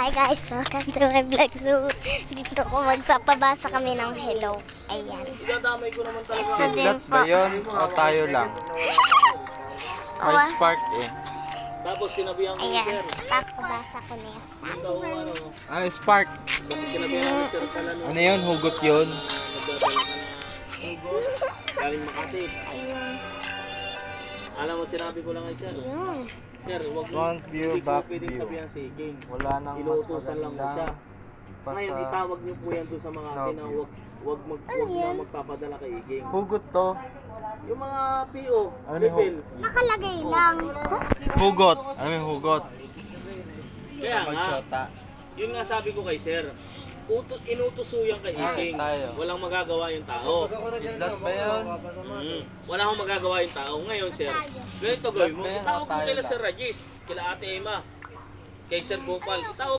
Hi guys, welcome to my vlog. So, dito ko magpapabasa kami ng hello. Ayan. Idadamay ko naman talaga. Ito din Kidlat po. ba yun? O tayo lang? May Awa. spark eh. Tapos sinabihan ko ni Ayan, sir. papabasa ko na yan. Daw ano, Ah, spark. sinabihan ko ni sir pala no. Ano yun? Hugot yun? Nagdadala ka ng hugot. Galing Makati. Ayun. Alam mo, sinabi ko lang kay sir. Ayun. Sir, wag mo. Front view, Hindi ko back pwedeng view. sabihan si King. Wala nang mas Inuutusan lang mo siya. magandang Ngayon, pa itawag niyo po yan doon sa mga atin na view. wag na magpapadala kay King. Hugot to. Yung mga PO, Ano yung level. Nakalagay lang. Hugot. Ano yung hugot? Kaya nga, Magsyota. yun nga sabi ko kay sir. Inutuso yan kay Ah, King. tayo. Walang magagawa yung tao. Kidlat ba yun? Wala akong magagawa yung tao. Ngayon, sir, ganito gawin mo. Ba't ba yan? Itawag mo Tayo kila lang. Sir Regis, kila Ate Emma, kay Sir Gopal. Itawag